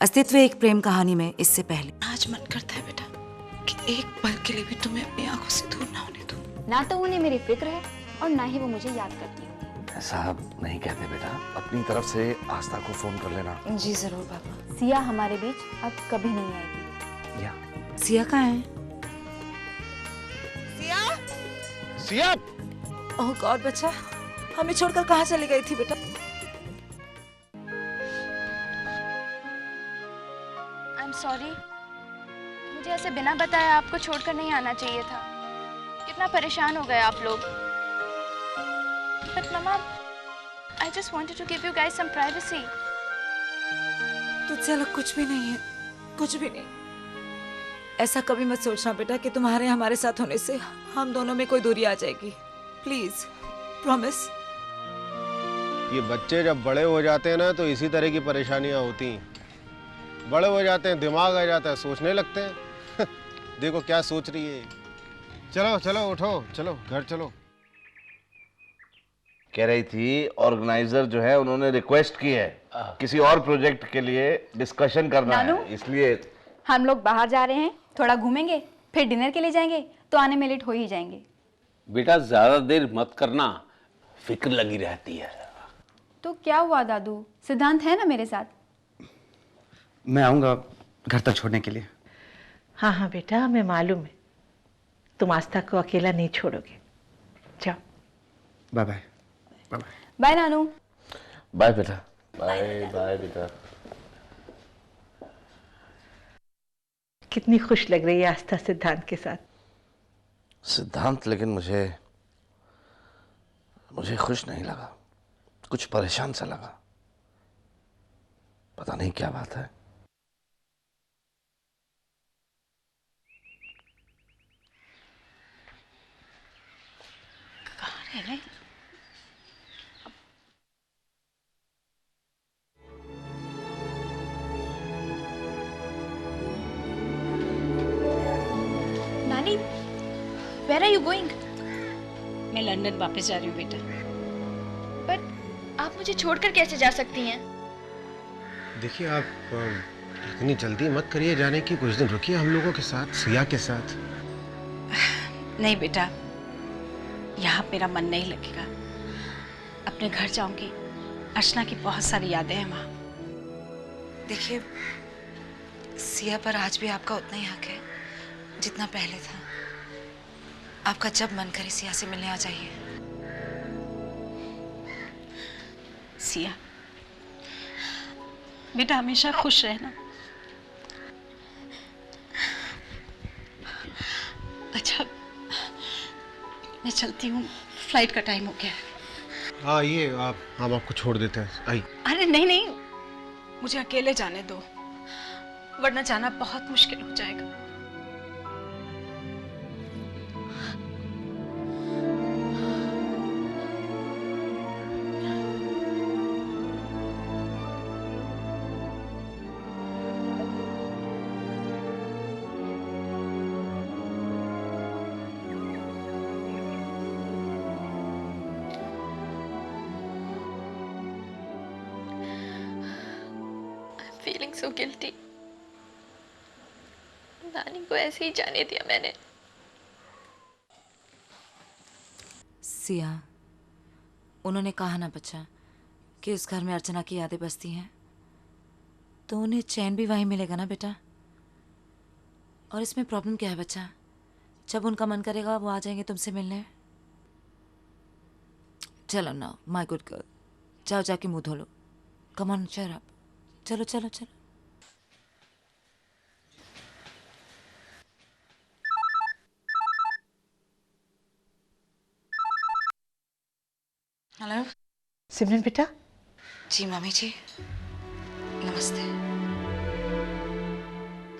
अस्तित्व एक प्रेम कहानी में इससे पहले। आज मन करता है बेटा कि एक पल के लिए भी तुम्हें अपनी आंखों से दूर ना होने दूं। ना तो उन्हें मेरी फिक्र है और ना ही वो मुझे याद करती है। ऐसा नहीं कहते बेटा, अपनी तरफ से आस्था को फोन कर लेना। जी जरूर पापा। सिया हमारे बीच अब कभी नहीं आएगी। या सिया कहाँ है? सिया! ओह गॉड बच्चा, हमें छोड़कर कहाँ चली गई थी बेटा? आई एम सॉरी, मुझे ऐसे बिना बताए आपको छोड़कर नहीं आना चाहिए था। कितना परेशान हो गए आप लोग। बट मम्मा, I just wanted to give you guys some privacy. तुझसे अलग कुछ भी नहीं है, कुछ भी नहीं। ऐसा कभी मत सोचना बेटा कि तुम्हारे हमारे साथ होने से हम दोनों में कोई दूरी आ जाएगी। Please promise. ये बच्चे जब बड़े हो जाते हैं ना तो इसी तरह की परेशानियां होती हैं। बड़े हो जाते हैं, दिमाग आ जाता है, सोचने लगते हैं। देखो क्या सोच रही है। चलो चलो उठो, चलो घर चलो। कह रही थी ऑर्गेनाइजर जो है उन्होंने रिक्वेस्ट की है किसी और प्रोजेक्ट के लिए डिस्कशन करना है, इसलिए हम लोग बाहर जा रहे हैं, थोड़ा घूमेंगे, फिर डिनर के लिए जाएंगे, तो आने में लेट हो ही जाएंगे। बेटा ज्यादा देर मत करना, फिक्र लगी रहती है। तो क्या हुआ दादू, सिद्धांत है ना मेरे साथ। मैं आऊंगा घर तक छोड़ने के लिए। हाँ हाँ बेटा, हमें मालूम है तुम आस्था को अकेला नहीं छोड़ोगे। जाओ। Bye bye. Bye bye. Bye Nanu. Bye बेटा। बाय बाय बेटा। कितनी खुश लग रही है आस्था सिद्धांत के साथ। सिद्धांत, लेकिन मुझे खुश नहीं लगा, कुछ परेशान सा लगा। पता नहीं क्या बात है। कहाँ रह रहे? नानी, where are you going? मैं लंदन वापस जा रही हूँ बेटा। बट आप मुझे छोड़कर कैसे जा सकती हैं? देखिए आप इतनी जल्दी मत करिए जाने की, कुछ दिन रुकिए हम लोगों के साथ, सिया के साथ। नहीं बेटा, यहाँ मेरा मन नहीं लगेगा। अपने घर जाऊंगी, अर्चना की बहुत सारी यादें हैं वहाँ। देखिए, सिया पर आज भी आपका उतना ही हक है जितना पहले था। आपका जब मन करे सिया से मिलने आ जाइए। सिया बेटा, हमेशा खुश रहना। अच्छा, मैं चलती हूँ, फ्लाइट का टाइम हो गया है। हाँ ये आप, हम आपको छोड़ देते हैं। आई। अरे नहीं नहीं, मुझे अकेले जाने दो, वरना जाना बहुत मुश्किल हो जाएगा। Feeling so guilty. नानी को ऐसे ही जाने दिया मैंने। सिया, उन्होंने कहा ना बच्चा कि उस घर में अर्चना की यादें बसती हैं, तो उन्हें चैन भी वहीं मिलेगा ना बेटा। और इसमें प्रॉब्लम क्या है बच्चा? जब उनका मन करेगा वो आ जाएंगे तुमसे मिलने। चलो ना माय गुड गर्ल, जाओ जाके मुंह धो लो। कम ऑन चेयर अप, चलो चलो चलो। हेलो। सिमरन बेटा। जी मम्मी जी, नमस्ते।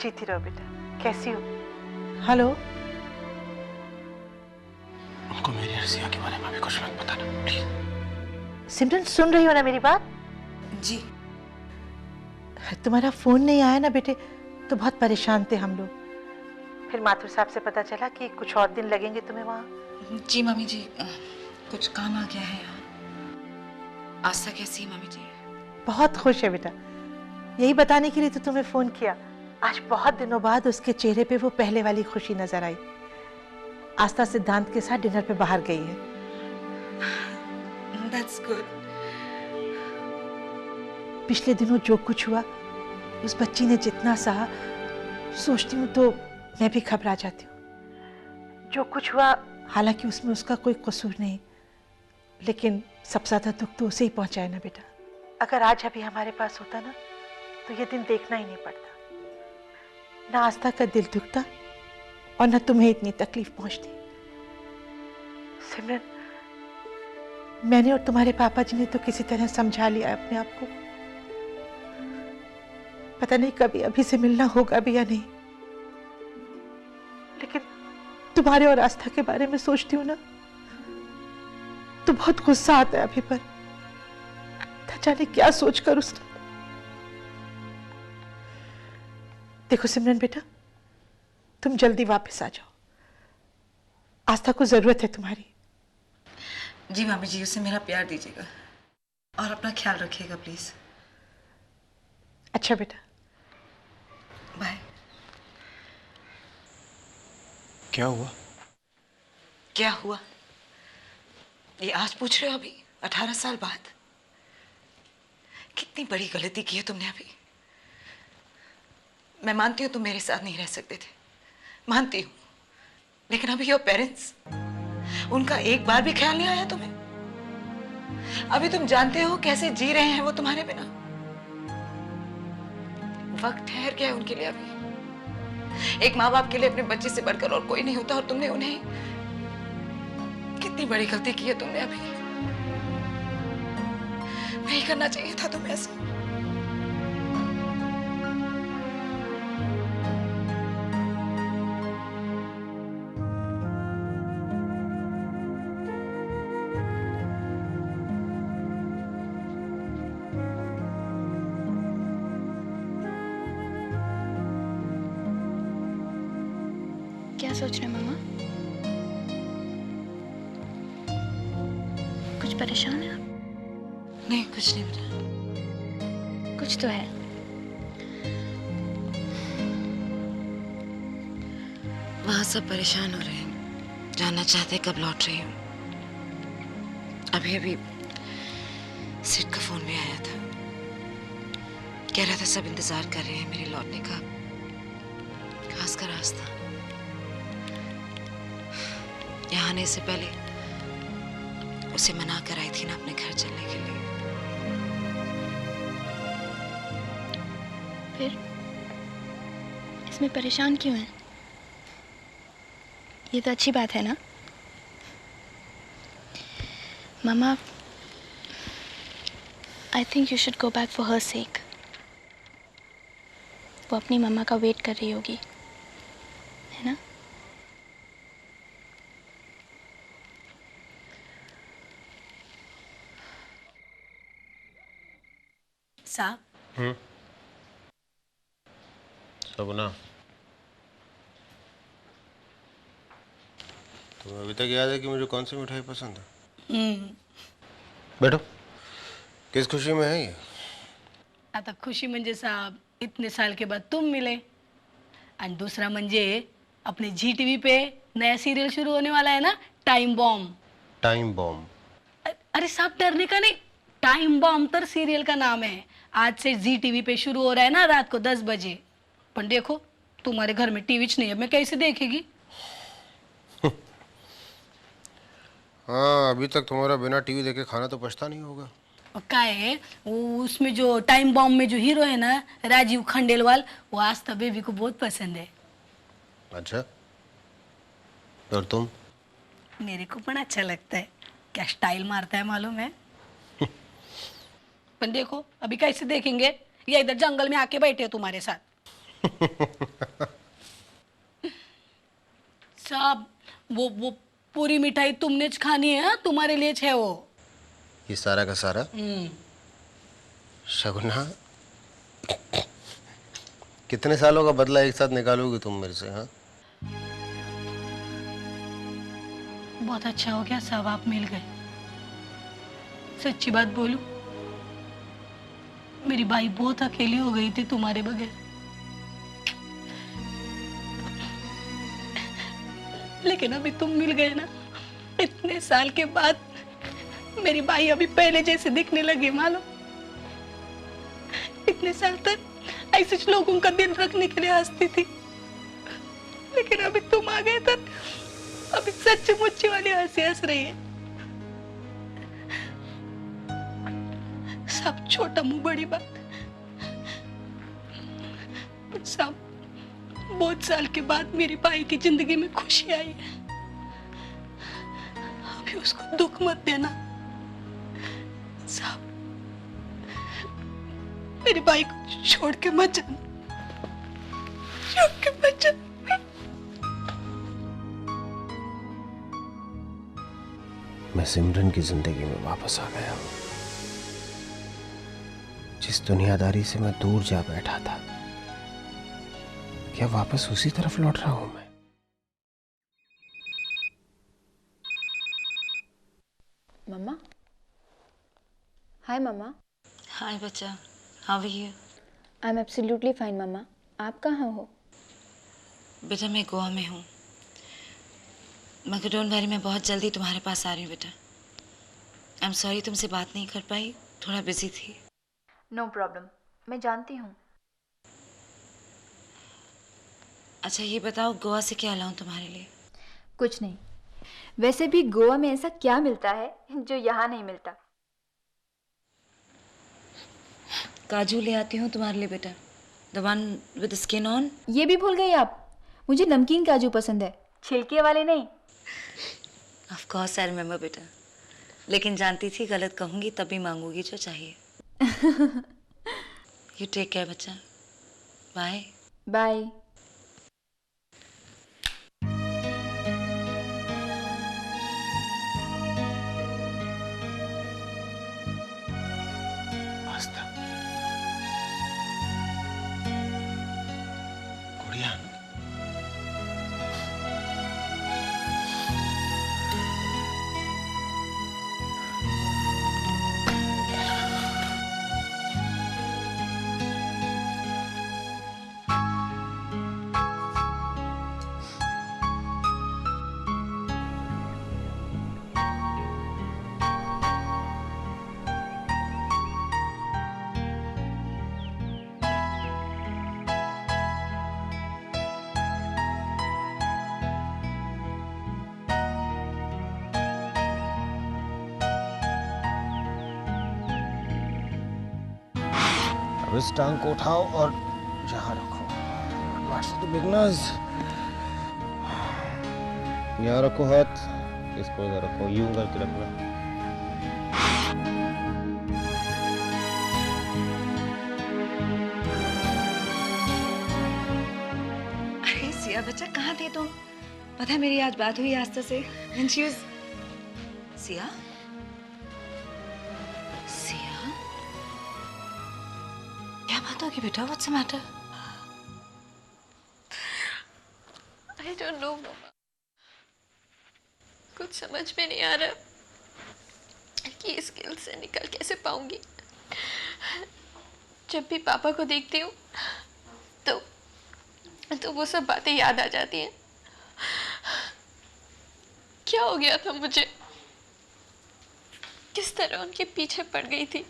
जीती रहो बेटा, कैसी हो? हेलो। उनको मेरी और सिया के बारे में भी कुछ मत बताना प्लीज। सिमरन सुन रही हो ना मेरी बात? जी। तुम्हारा फोन नहीं आया ना बेटे, तो बहुत परेशान थे हम लोग। फिर माथुर साहब से पता चला कि कुछ और दिन लगेंगे तुम्हें वहाँ। जी मम्मी जी, कुछ काम आ गया है यहाँ। आस्था कैसी है मम्मी जी? बहुत खुश है बेटा, यही बताने के लिए तो तुम्हें फोन किया। आज बहुत दिनों बाद उसके चेहरे पे वो पहले वाली खुशी नजर आई। आस्था सिद्धांत के साथ डिनर पे बाहर गई है। That's good. पिछले दिनों जो कुछ हुआ, उस बच्ची ने जितना सहा, सोचती हूँ तो मैं भी घबरा जाती हूँ। जो कुछ हुआ, हालांकि उसमें उसका कोई कसूर नहीं, लेकिन सबसे ज्यादा दुख तो उसे ही पहुंचा है ना बेटा। अगर आज अभी हमारे पास होता ना, तो ये दिन देखना ही नहीं पड़ता। ना आस्था का दिल दुखता और ना तुम्हें इतनी तकलीफ पहुंचती। सिमरन, मैंने और तुम्हारे पापा जी ने तो किसी तरह समझा लिया अपने आप को। पता नहीं कभी अभी से मिलना होगा भी या नहीं, लेकिन तुम्हारे और आस्था के बारे में सोचती हूँ ना, तो बहुत गुस्सा आता है अभी पर। न जाने क्या सोचकर उसने। देखो सिमरन बेटा, तुम जल्दी वापस आ जाओ। आस्था को जरूरत है तुम्हारी। जी मामी जी, उसे मेरा प्यार दीजिएगा और अपना ख्याल रखिएगा प्लीज। अच्छा बेटा, बाय। क्या हुआ? क्या हुआ ये आज पूछ रहे हो? अभी 18 साल बाद कितनी बड़ी गलती की है तुमने अभी। मैं मानती हूँ तुम मेरे साथ नहीं रह सकते थे, मानती हूँ, लेकिन अभी योर पेरेंट्स, उनका एक बार भी ख्याल नहीं आया तुम्हें? अभी तुम जानते हो कैसे जी रहे हैं वो तुम्हारे बिना। वक्त ठहर गया है उनके लिए अभी। एक माँ बाप के लिए अपने बच्चे से बढ़कर और कोई नहीं होता, और तुमने उन्हें, कितनी बड़ी गलती की है तुमने अभी। नहीं करना चाहिए था तुम्हें ऐसा। क्या सोच रहे हैं मामा? कुछ परेशान है आप? नहीं, कुछ नहीं बेटा। कुछ तो है। वहां सब परेशान हो रहे हैं, जानना चाहते कब लौट रही हूँ। अभी अभी सिड का फोन भी आया था, कह रहा था सब इंतजार कर रहे हैं मेरे लौटने का, खासकर आस्था। यहाँ आने से पहले उसे मना कराई थी ना अपने घर चलने के लिए। फिर इसमें परेशान क्यों है? ये तो अच्छी बात है ना मामा। I think you should go back for her sake. वो अपनी मम्मा का वेट कर रही होगी, है ना? साहब। सपना, तुम्हें अभी तक याद है कि मुझे कौन सी मिठाई पसंद है? बैठो। किस खुशी में है ये? आता खुशी म्हणजे साहब इतने साल के बाद तुम मिले, और दूसरा म्हणजे अपने जी टीवी पे नया सीरियल शुरू होने वाला है ना, टाइम बॉम्ब। Time bomb? अरे साहब डरने का नहीं, टाइम बॉम्ब तर सीरियल का नाम है। आज से जी टीवी पे शुरू हो रहा है ना, रात को 10 बजे। पर देखो तुम्हारे घर में टीवी नहीं है, मैं कैसे देखेगी? हाँ, अभी तक तुम्हारा बिना टीवी देखे खाना तो पछता नहीं होगा। और क्या है वो, उसमें जो टाइम बॉम्ब में जो हीरो है ना, राजीव खंडेलवाल, वो आस्था बेबी को बहुत पसंद है। अच्छा, और तुम? मेरे को पण अच्छा लगता है। क्या स्टाइल मारता है मालूम है? पर देखो अभी कैसे देखेंगे, ये इधर जंगल में आके बैठे हैं तुम्हारे साथ। साहब वो पूरी मिठाई तुमने खानी है, तुम्हारे लिए है वो। ये सारा का सारा? शगुना, कितने सालों का बदला एक साथ निकालोगी तुम मेरे से? हाँ, बहुत अच्छा हो गया साहब, आप मिल गए। सच्ची बात बोलूं, मेरी बाई बहुत अकेली हो गई थी तुम्हारे बगैर। लेकिन अभी तुम मिल गए ना, इतने साल के बाद मेरी बाई अभी पहले जैसे दिखने लगी मालूम। इतने साल तक ऐसे लोगों का दिल रखने के लिए हंसती थी, लेकिन अभी तुम आ गए तब अभी सच्ची मुच्ची वाली हंसी हंस रही है। सब छोटा मुंह बड़ी बात, सब बहुत साल के बाद मेरी बाई की जिंदगी में खुशी आई है। अभी उसको दुख मत देना। सब मेरी बाई को छोड़ के मत जाना, छोड़ के मत जाना। मैं सिमरन की जिंदगी में वापस आ गया हूं। जिस दुनियादारी से मैं दूर जा बैठा था, क्या वापस उसी तरफ लौट रहा हूं मैं? मम्मा, हाय मम्मा। हाय बच्चा, how are you? I am absolutely fine मम्मा। आप कहाँ हो? बेटा मैं गोवा में हूँ, मगर डोंट वरी, मैं बहुत जल्दी तुम्हारे पास आ रही हूँ बेटा। आई एम सॉरी तुमसे बात नहीं कर पाई, थोड़ा बिजी थी। नो प्रॉब्लम, मैं जानती हूँ। अच्छा ये बताओ, गोवा से क्या लाऊं तुम्हारे लिए? कुछ नहीं, वैसे भी गोवा में ऐसा क्या मिलता है जो यहाँ नहीं मिलता? काजू ले आती हूँ तुम्हारे लिए बेटा, the one with skin on. ये भी भूल गई आप? मुझे नमकीन काजू पसंद है, छिलके वाले नहीं। ऑफ कोर्स आई रिमेम्बर बेटा, लेकिन जानती थी गलत कहूँगी तभी मांगूगी जो चाहिए। यू टेक केयर बच्चा, बाय बाय। गुड़िया, अब इस टांग को उठाओ और यहाँ रखो। What's the beginners? यहाँ रखो हाथ, इसको इधर रखो, यूं करके रखना। अरे सिया बच्चा कहाँ थे तुम? पता है मेरी आज बात हुई आस्था से, and she was... Siya? Siya? क्या बात होगी बेटा? What's the matter? I don't know मम्मा, कुछ समझ में नहीं आ रहा कि इस गिल्ट से निकल कैसे पाऊंगी। जब भी पापा को देखती हूँ तो वो सब बातें याद आ जाती हैं। क्या हो गया था मुझे, किस तरह उनके पीछे पड़ गई थी।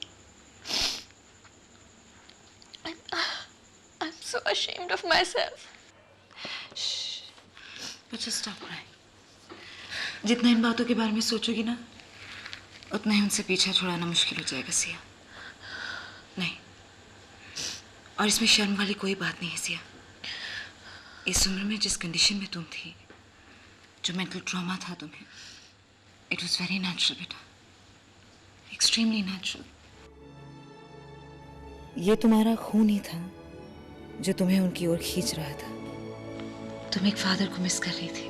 I'm so ashamed of myself. बच्चा स्टॉप crying. जितना इन बातों के बारे में सोचोगी ना, उतना ही उनसे पीछा छुड़ाना मुश्किल हो जाएगा सिया। नहीं, और इसमें शर्म वाली कोई बात नहीं है सिया। इस उम्र में जिस कंडीशन में तुम थी, जो मेंटल ट्रॉमा था तुम्हें, इट वॉज वेरी नेचुरल बेटा, एक्सट्रीमली नेचुरल। ये तुम्हारा खून ही था जो तुम्हें उनकी ओर खींच रहा था। तुम एक फादर को मिस कर रही थी,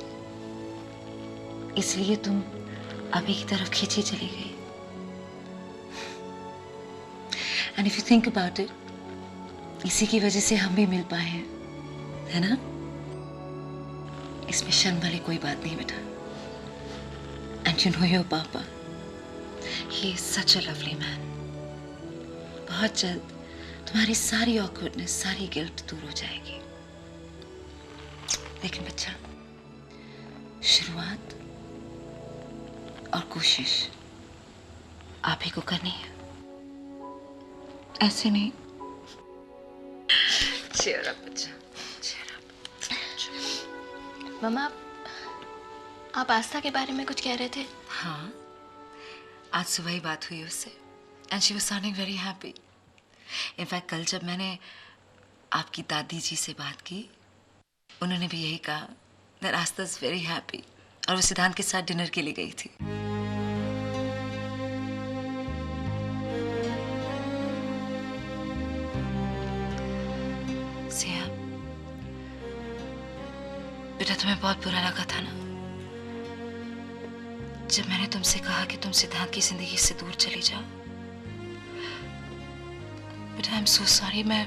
इसलिए तुम अभी की तरफ खींची चली गई। And if you think about it, इसी की वजह से हम भी मिल पाए हैं, है ना? इसमें शर्म वाली कोई बात नहीं बेटा। एंड यू नो योर पापा, he is such a lovely man. बहुत जल्द तुम्हारी सारी ऑकवर्डनेस, सारी गिल्ट दूर हो जाएगी। लेकिन बच्चा, शुरुआत और कोशिश आप ही को करनी है, ऐसे नहीं। cheer up बच्चा, cheer up। मम्मा, आप आस्था के बारे में कुछ कह रहे थे? हाँ, आज सुबह ही बात हुई उससे and she was sounding very happy. In fact कल जब मैंने आपकी दादी जी से बात की, उन्होंने भी यही कहा that Aastha is very happy, और वो सिद्धांत के साथ डिनर के लिए गई थी। सिया, बेटा तुम्हें बहुत बुरा लगा था ना जब मैंने तुमसे कहा कि तुम सिद्धांत की जिंदगी से दूर चली जाओ? बेटा आई एम सो सॉरी, मैं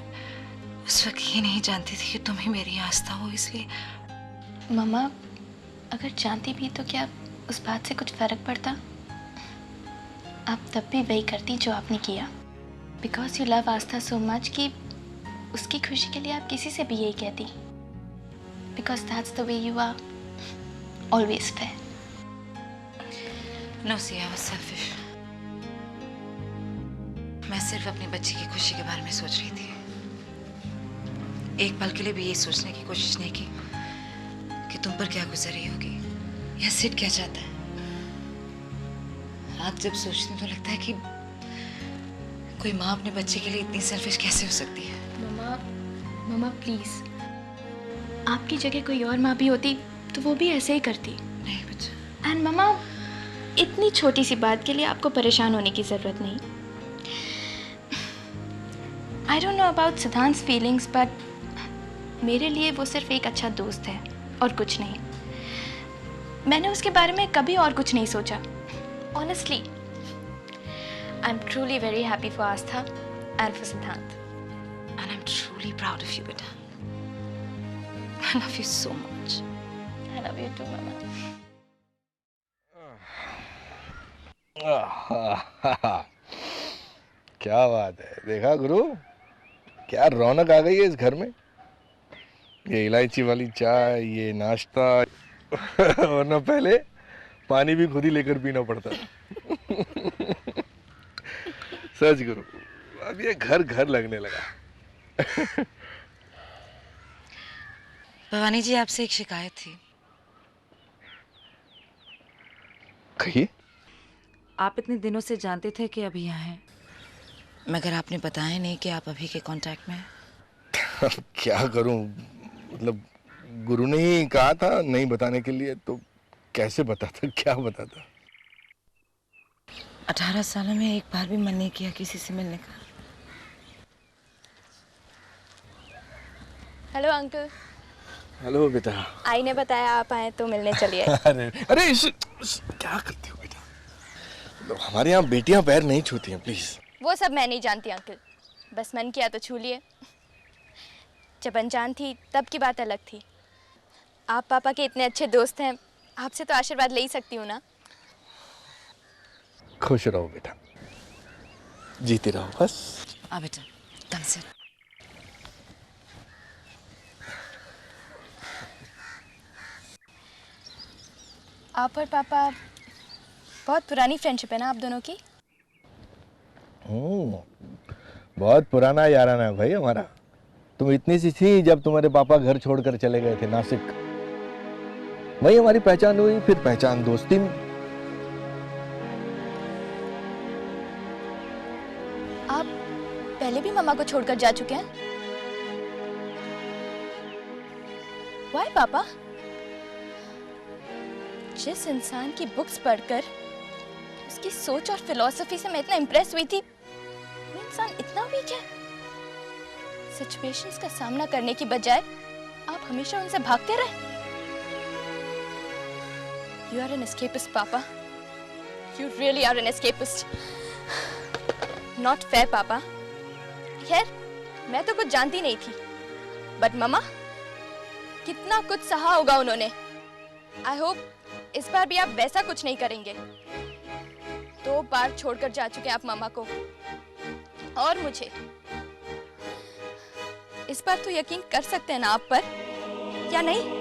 उस वक्त ये नहीं जानती थी कि तुम ही मेरी आस्था हो, इसलिए। मम्मा, अगर जानती भी तो क्या उस बात से कुछ फर्क पड़ता? आप तब भी वही करती जो आपने किया, because you love Aastha so much कि उसकी खुशी के लिए आप किसी से भी यही कहती, because that's the way you are, always fair. No Siya, I was selfish. मैं सिर्फ अपनी बच्ची की खुशी के बारे में सोच रही थी। एक पल के लिए भी ये सोचने की कोशिश नहीं की कि तुम पर क्या गुजर रही होगी या सिड क्या चाहता है। आज जब सोचती हूँ तो लगता है कि कोई माँ अपने बच्चे के लिए इतनी सेल्फिश कैसे हो सकती है। मम्मा प्लीज, आपकी जगह कोई और माँ भी होती तो वो भी ऐसे ही करती। नहीं बच्चा। एंड मम्मा, इतनी छोटी सी बात के लिए आपको परेशान होने की जरूरत नहीं। आई डोंट नो अबाउट सिद्धांत फीलिंग्स, बट मेरे लिए वो सिर्फ एक अच्छा दोस्त है और कुछ नहीं। मैंने उसके बारे में कभी और कुछ नहीं सोचा। Honestly, I am truly very happy for Aastha and for सिद्धांत। And I'm truly proud of you, beta. I love you so much. I love you too, Mama. क्या बात है, देखा गुरु, क्या रौनक आ गई है इस घर में। ये इलायची वाली चाय, ये नाश्ता, वरना पहले पानी भी खुद ही लेकर पीना पड़ता था। सच गुरु, अब ये घर घर लगने लगा। भवानी जी, आपसे एक शिकायत थी। कहिए। आप इतने दिनों से जानते थे कि अभी यहाँ हैं, मगर आपने बताया नहीं कि आप अभी के कांटेक्ट में हैं। क्या करूं, मतलब गुरु ने ही कहा था नहीं बताने के लिए, तो कैसे बताता, क्या बताता। 18 सालों में एक बार भी मन नहीं किया किसी से मिलने का। Hello uncle. हेलो बेटा। आई ने बताया आप आए तो मिलने चलिए। अरे क्या करती हो बेटा, मतलब हमारे यहाँ बेटियां पैर नहीं छूती हैं, प्लीज। वो सब मैं नहीं जानती अंकल, बस मन किया तो छू लिए। जब अनजान थी तब की बात अलग थी। आप पापा के इतने अच्छे दोस्त हैं, आपसे तो आशीर्वाद ले ही सकती हूँ ना। खुश रहो बेटा, जीते रहो बस। आ बेटा, कम से। आप और पापा, बहुत पुरानी फ्रेंडशिप है ना आप दोनों की। बहुत पुराना याराना है भाई हमारा। तुम इतनी सी थी जब तुम्हारे पापा घर छोड़कर चले गए थे नासिक, वही हमारी पहचान हुई, फिर पहचान दोस्ती में। आप पहले भी मम्मा को छोड़कर जा चुके हैं। वाई पापा? जिस इंसान की बुक्स पढ़कर उसकी सोच और फिलॉसफी से मैं इतना इम्प्रेस हुई थी, वो इंसान इतना वीक है। सिचुएशंस का सामना करने की बजाय आप हमेशा उनसे भागते रहे। You are an escapist, पापा। You really are an escapist. Not fair, पापा। खैर, मैं तो कुछ जानती नहीं थी, बट मम्मा, कितना कुछ सहा होगा उन्होंने। I hope इस बार भी आप वैसा कुछ नहीं करेंगे। 2 बार छोड़कर जा चुके आप मम्मा को और मुझे। इस बार तो यकीन कर सकते हैं ना आप पर, या नहीं?